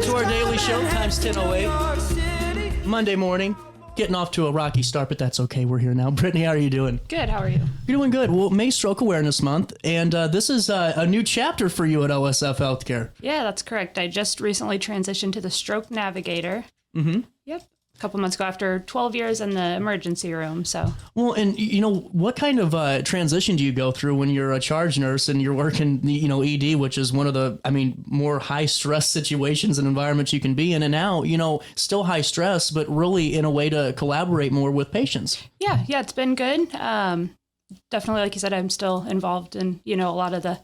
to our daily show. Time's 10:08. Monday morning. Getting off to a rocky start, but that's okay. We're here now. Brittany, how are you doing? Good. How are you? You're doing good. Well, May Stroke Awareness Month, and this is a new chapter for you at OSF Healthcare. Yeah, that's correct. I just recently transitioned to the Stroke Navigator. Mm-hmm. Yep. A couple months ago after 12 years in the emergency room. So. Well, and what kind of transition do you go through when you're a charge nurse and you're working, ED, which is one of the, more high stress situations and environments you can be in. And now, still high stress, but really in a way to collaborate more with patients. Yeah, it's been good. Definitely, like you said, I'm still involved in, a lot of the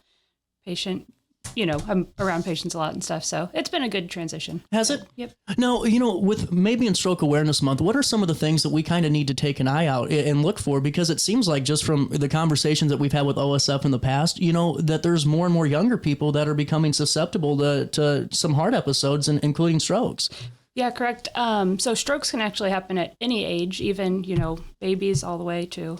patient, I'm around patients a lot and stuff. So it's been a good transition. Has it? Yep. Now, with maybe in Stroke Awareness Month, what are some of the things that we kind of need to take an eye out and look for? Because it seems like just from the conversations that we've had with OSF in the past, that there's more and more younger people that are becoming susceptible to some heart episodes, including strokes. Yeah, correct. So strokes can actually happen at any age, even, babies all the way to,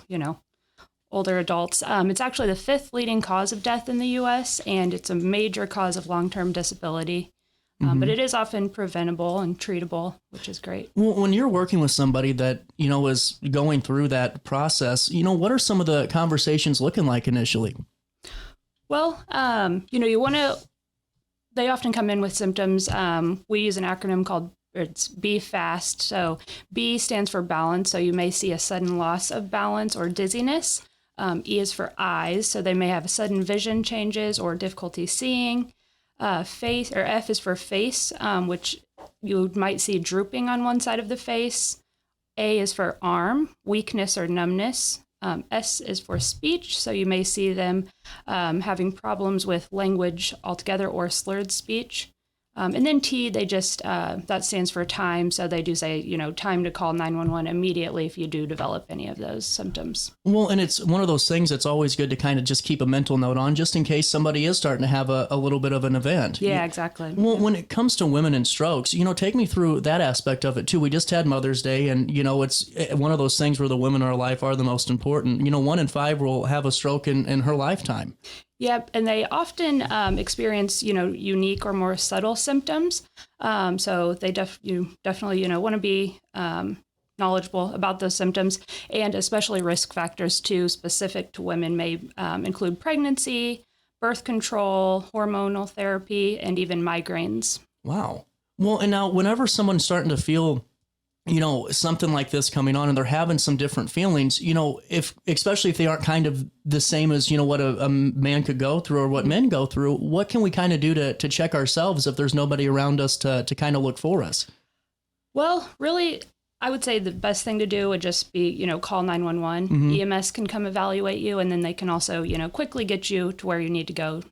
older adults. It's actually the 5th leading cause of death in the U.S., and it's a major cause of long-term disability. But it is often preventable and treatable, which is great. Well, when you're working with somebody that, is going through that process, what are some of the conversations looking like initially? Well, you want to, they often come in with symptoms. We use an acronym called it's B FAST. So B stands for balance. So you may see a sudden loss of balance or dizziness. E is for eyes, so they may have sudden vision changes or difficulty seeing. Face, or F is for face, which you might see drooping on one side of the face. A is for arm, weakness or numbness. S is for speech, so you may see them having problems with language altogether or slurred speech. And then T, they just, that stands for time. So they do say, time to call 911 immediately if you do develop any of those symptoms. Well, and it's one of those things that's always good to kind of just keep a mental note on just in case somebody is starting to have a little bit of an event. Yeah, exactly. Well, when it comes to women and strokes, take me through that aspect of it too. We just had Mother's Day and, it's one of those things where the women in our life are the most important. 1 in 5 will have a stroke in her lifetime. Yep, and they often experience, unique or more subtle symptoms. So they definitely, want to be knowledgeable about those symptoms, and especially risk factors too, specific to women may include pregnancy, birth control, hormonal therapy, and even migraines. Wow. Well, and now whenever someone's starting to feel something like this coming on and they're having some different feelings, especially if they aren't kind of the same as, what a man could go through or what men go through, what can we kind of do to check ourselves if there's nobody around us to kind of look for us? Well, really, I would say the best thing to do would just be, call 911. EMS can come evaluate you, and then they can also, quickly get you to where you need to go.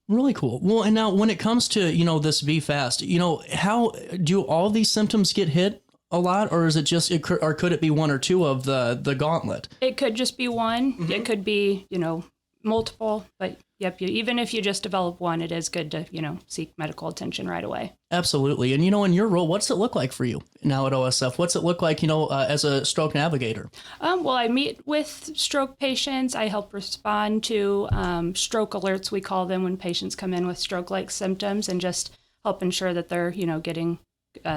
Really cool. Well, and now when it comes to, this Be Fast, how do all these symptoms get hit a lot, or is it just, or could it be 1 or 2 of the gauntlet? It could just be one. It could be, multiple, but yep, even if you just develop one, it is good to, seek medical attention right away. Absolutely. And, in your role, what's it look like for you now at OSF? What's it look like, as a stroke navigator? Well, I meet with stroke patients. I help respond to stroke alerts, we call them, when patients come in with stroke-like symptoms, and just help ensure that they're, getting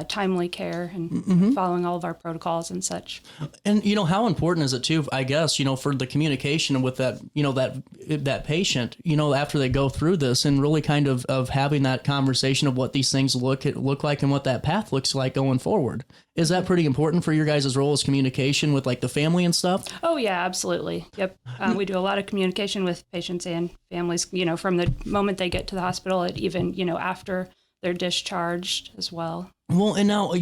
timely care and following all of our protocols and such. And, how important is it too, I guess, for the communication with that, that patient, after they go through this and really kind of having that conversation of what these things look like and what that path looks like going forward. Is that pretty important for your guys' role as communication with like the family and stuff? Oh yeah, absolutely. Yep. We do a lot of communication with patients and families, from the moment they get to the hospital and even, after they're discharged as well. Well, and now I'm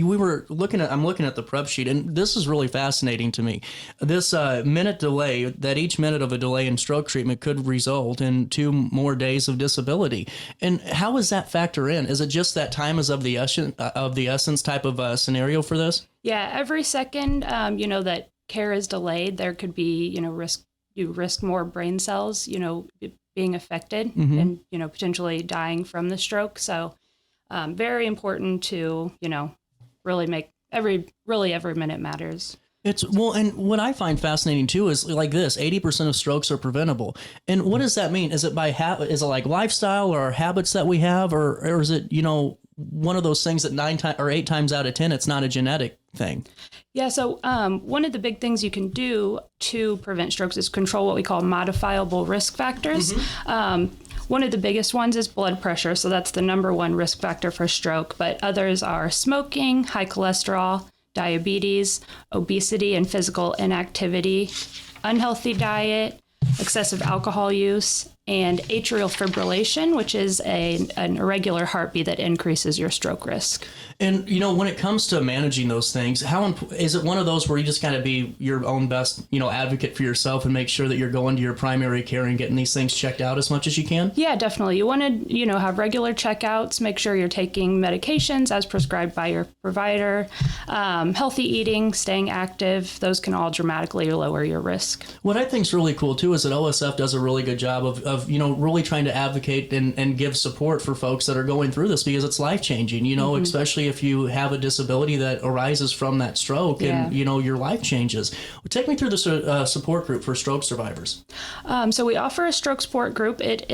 looking at the prep sheet, and this is really fascinating to me. This minute delay, that each minute of a delay in stroke treatment could result in 2 more days of disability. And how does that factor in? Is it just that time is of the essence type of scenario for this? Yeah, every second, that care is delayed, there could be, you risk more brain cells, being affected and, potentially dying from the stroke. So very important to, really make every minute matters. And what I find fascinating too is like this: 80% of strokes are preventable. And what does that mean? Is it by is it like lifestyle or habits that we have, or is it one of those things that 8 times out of 10, it's not a genetic thing. Yeah, so one of the big things you can do to prevent strokes is control what we call modifiable risk factors. One of the biggest ones is blood pressure, so that's the number one risk factor for stroke, but others are smoking, high cholesterol, diabetes, obesity and physical inactivity, unhealthy diet, excessive alcohol use, and atrial fibrillation, which is an irregular heartbeat that increases your stroke risk. And, when it comes to managing those things, is it one of those where you just got to be your own best, advocate for yourself and make sure that you're going to your primary care and getting these things checked out as much as you can? Yeah, definitely. You want to, have regular checkouts, make sure you're taking medications as prescribed by your provider, healthy eating, staying active. Those can all dramatically lower your risk. What I think is really cool, too, is that OSF does a really good job of really trying to advocate and give support for folks that are going through this, because it's life-changing, especially if you have a disability that arises from that stroke and, your life changes. Take me through the support group for stroke survivors. So we offer a stroke support group. We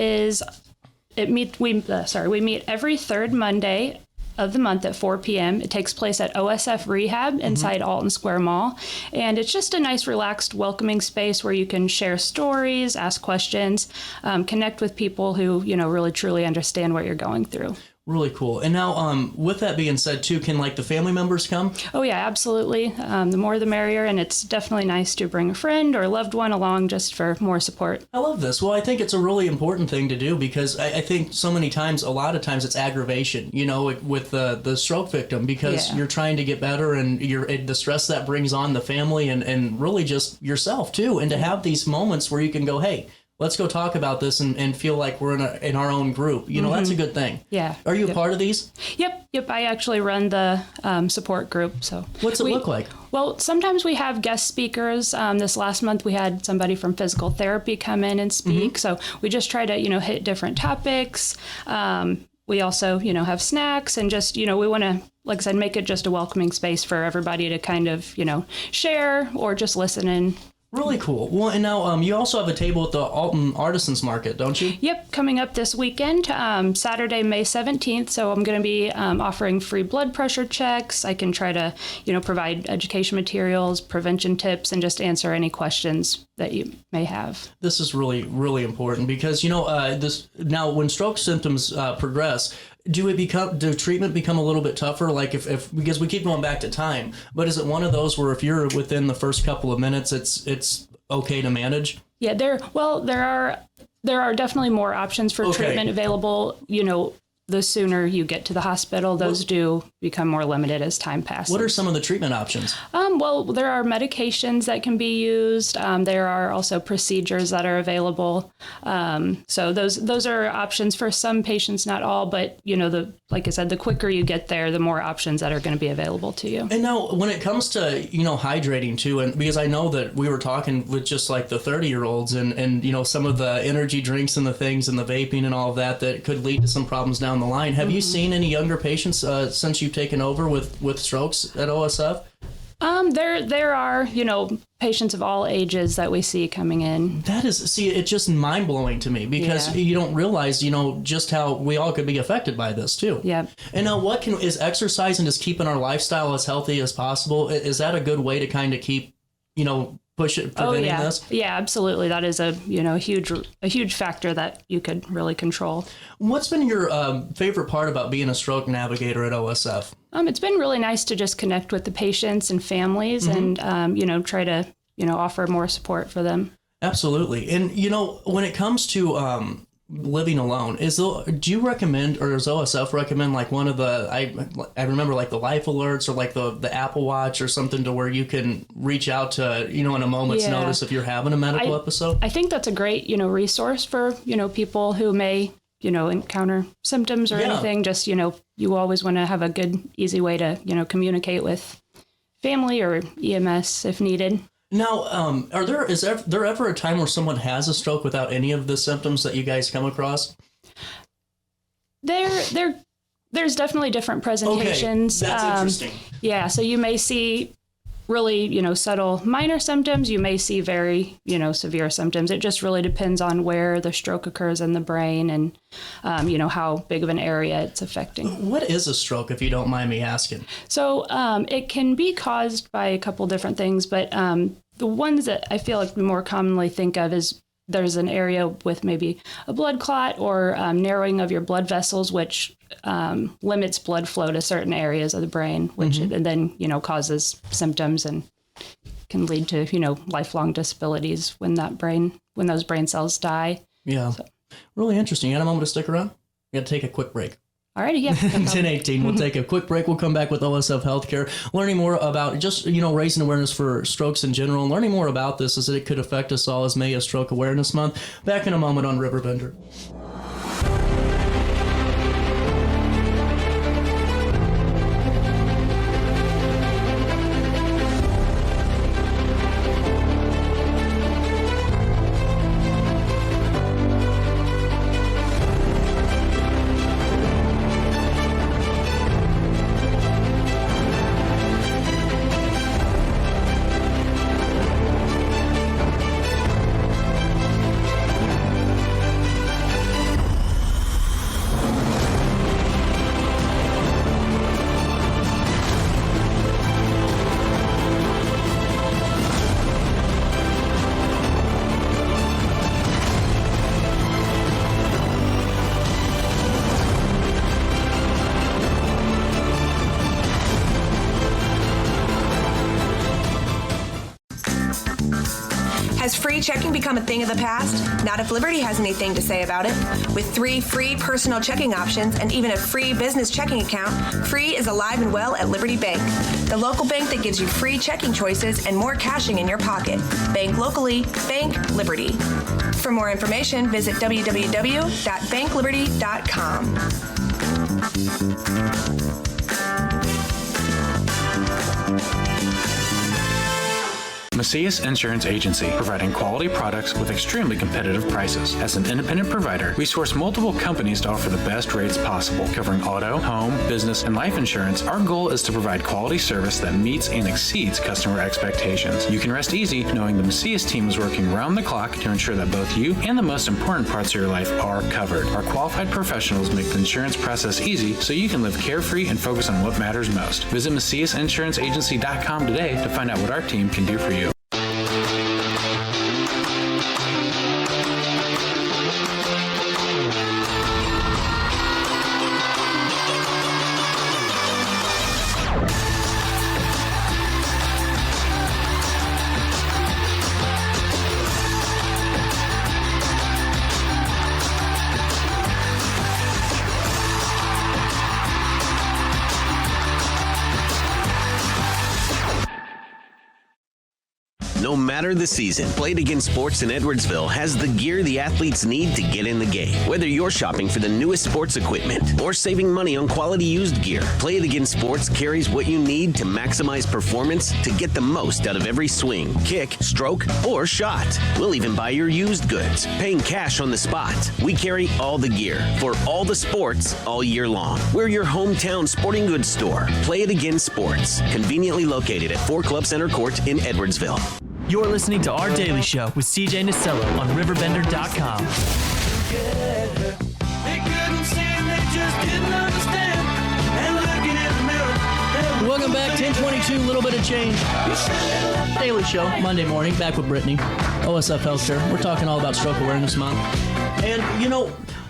meet every third Monday of the month at 4 p.m. It takes place at OSF Rehab inside Alton Square Mall. And it's just a nice, relaxed, welcoming space where you can share stories, ask questions, connect with people who, really truly understand what you're going through. Really cool. And now, with that being said, too, can the family members come? Oh, yeah, absolutely. The more the merrier. And it's definitely nice to bring a friend or a loved one along just for more support. I love this. Well, I think it's a really important thing to do, because I think a lot of times it's aggravation, with the stroke victim, because you're trying to get better, and the stress that brings on the family and really just yourself, too. And to have these moments where you can go, hey, let's go talk about this and feel like we're in our own group. That's a good thing. Yeah. Are you a part of these? Yep. I actually run the support group. So what's it look like? Well, sometimes we have guest speakers. This last month we had somebody from physical therapy come in and speak. So we just try to, hit different topics. We also, have snacks, and just, we want to, like I said, make it just a welcoming space for everybody to kind of, share or just listen in. Really cool. Well, and now you also have a table at the Alton Artisans Market, don't you? Yep, coming up this weekend, Saturday, May 17th. So I'm going to be offering free blood pressure checks. I can try to, provide education materials, prevention tips, and just answer any questions that you may have. This is really, really important, because, now when stroke symptoms progress, do treatment become a little bit tougher? Like if because we keep going back to time, but is it one of those where if you're within the first couple of minutes, it's okay to manage? Yeah, there are definitely more options for treatment available. The sooner you get to the hospital, those do become more limited as time passes. What are some of the treatment options? Well, there are medications that can be used. There are also procedures that are available. So those are options for some patients, not all. But like I said, the quicker you get there, the more options that are going to be available to you. And now, when it comes to hydrating too, and because I know that we were talking with just like the 30-year-olds and some of the energy drinks and the things and the vaping and all of that could lead to some problems down the line. Have you seen any younger patients since you've taken over with strokes at OSF? There are, patients of all ages that we see coming in. It's just mind blowing to me, because you don't realize, just how we all could be affected by this too. Yeah. And now is exercise and just keeping our lifestyle as healthy as possible? Is that a good way to kind of keep, preventing this? Yeah, absolutely. That is a huge factor that you could really control. What's been your favorite part about being a stroke navigator at OSF? It's been really nice to just connect with the patients and families and try to offer more support for them. Absolutely. And when it comes to living alone, do you recommend, or does OSF recommend like one of the, I remember like the life alerts or like the Apple Watch or something, to where you can reach out to, in a moment's notice if you're having a medical episode? I think that's a great, resource for, people who may, encounter symptoms or anything. Just, you always want to have a good, easy way to, communicate with family or EMS if needed. Now, is there ever a time where someone has a stroke without any of the symptoms that you guys come across? There's definitely different presentations. Okay, that's interesting. Yeah, so you may see really, subtle minor symptoms. You may see very, severe symptoms. It just really depends on where the stroke occurs in the brain and, how big of an area it's affecting. What is a stroke, if you don't mind me asking? So it can be caused by a couple different things, but the ones that I feel like we more commonly think of is there's an area with maybe a blood clot or narrowing of your blood vessels, which limits blood flow to certain areas of the brain, which and then, causes symptoms and can lead to, lifelong disabilities when those brain cells die. Yeah. So. Really interesting. You got a moment to stick around? We got to take a quick break. Alrighty, yeah. 10:18. We'll take a quick break. We'll come back with OSF Healthcare, learning more about just, raising awareness for strokes in general, and learning more about this as it could affect us all as May is Stroke Awareness Month. Back in a moment on RiverBender. Has free checking become a thing of the past? Not if Liberty has anything to say about it. With 3 free personal checking options and even a free business checking account, free is alive and well at Liberty Bank, the local bank that gives you free checking choices and more cashing in your pocket. Bank locally, bank Liberty. For more information, visit www.bankliberty.com. Macias Insurance Agency, providing quality products with extremely competitive prices. As an independent provider, we source multiple companies to offer the best rates possible, covering auto, home, business, and life insurance. Our goal is to provide quality service that meets and exceeds customer expectations. You can rest easy knowing the Macias team is working round the clock to ensure that both you and the most important parts of your life are covered. Our qualified professionals make the insurance process easy so you can live carefree and focus on what matters most. Visit MaciasInsuranceAgency.com today to find out what our team can do for you. No matter the season, Play It Again Sports in Edwardsville has the gear the athletes need to get in the game. Whether you're shopping for the newest sports equipment or saving money on quality used gear, Play It Again Sports carries what you need to maximize performance to get the most out of every swing, kick, stroke, or shot. We'll even buy your used goods, paying cash on the spot. We carry all the gear for all the sports all year long. We're your hometown sporting goods store. Play It Again Sports, conveniently located at 4 Club Center Court in Edwardsville. You're listening to Our Daily Show with CJ Nasello on RiverBender.com. Welcome back, 10:22, a little bit of change. Daily Show, Monday morning, back with Brittany, OSF Healthcare. We're talking all about Stroke Awareness Month. And,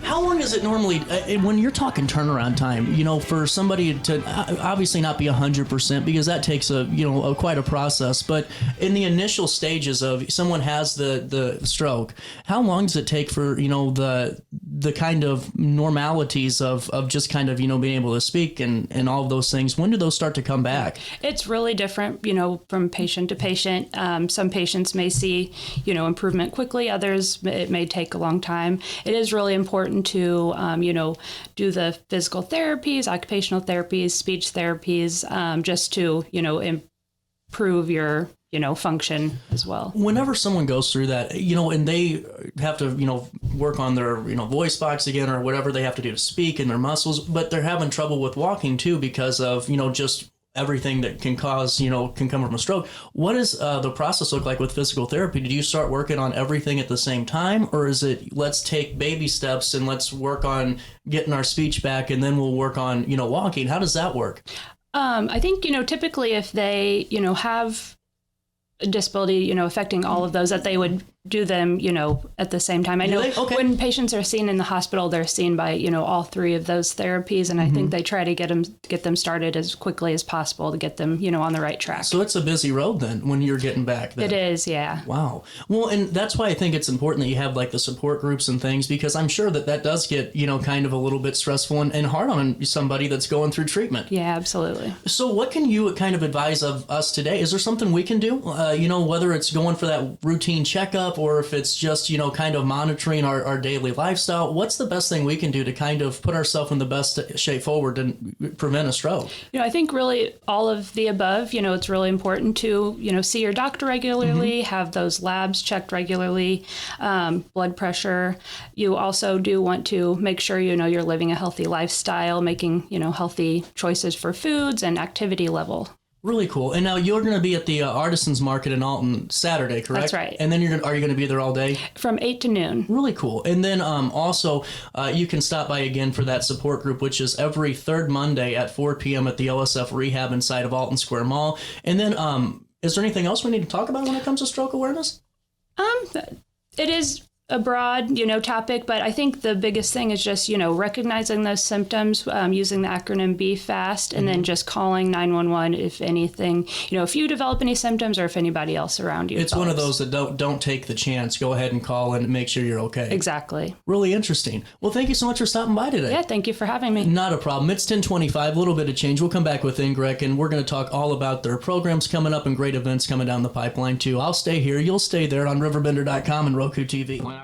how long is it normally, when you're talking turnaround time, for somebody to obviously not be 100% because that takes quite a process, but in the initial stages of someone has the stroke, how long does it take for, the kind of normalities of just kind of, being able to speak and all of those things? When do those start to come back? It's really different, from patient to patient. Some patients may see, improvement quickly. Others, it may take a long time. It is really important to, do the physical therapies, occupational therapies, speech therapies, just to, improve your, function as well. Whenever someone goes through that, and they have to, work on their, voice box again or whatever they have to do to speak and their muscles, but they're having trouble with walking too because of, just everything that can cause, can come from a stroke. What does the process look like with physical therapy? Did you start working on everything at the same time, or is it let's take baby steps and let's work on getting our speech back and then we'll work on, walking? How does that work? I think, typically if they, have a disability, affecting all of those, that they would do them, at the same time. I know when patients are seen in the hospital, they're seen by, all three of those therapies. And I think they try to get them started as quickly as possible to get them, on the right track. So it's a busy road then when you're getting back then. It is, yeah. Wow. Well, and that's why I think it's important that you have like the support groups and things, because I'm sure that does get, kind of a little bit stressful and hard on somebody that's going through treatment. Yeah, absolutely. So what can you kind of advise of us today? Is there something we can do? Whether it's going for that routine checkup or if it's just, kind of monitoring our daily lifestyle, what's the best thing we can do to kind of put ourselves in the best shape forward and prevent a stroke? I think really all of the above. It's really important to, see your doctor regularly, have those labs checked regularly, blood pressure. You also do want to make sure, you're living a healthy lifestyle, making, healthy choices for foods and activity level. Really cool. And now you're going to be at the Artisans Market in Alton Saturday, correct? That's right. And then are you going to be there all day? From 8 to noon. Really cool. And then also you can stop by again for that support group, which is every third Monday at 4 p.m. at the OSF Rehab inside of Alton Square Mall. And then is there anything else we need to talk about when it comes to stroke awareness? It is a broad, topic, but I think the biggest thing is just, recognizing those symptoms, using the acronym Be Fast, and then just calling 911 if anything, if you develop any symptoms or if anybody else around you It's develops. one of those that don't take the chance. Go ahead and call and make sure you're okay. Exactly. Really interesting. Well, thank you so much for stopping by today. Yeah, thank you for having me. Not a problem. It's 10:25, a little bit of change. We'll come back with Ingrek, and we're going to talk all about their programs coming up and great events coming down the pipeline, too. I'll stay here. You'll stay there on RiverBender.com and Roku TV.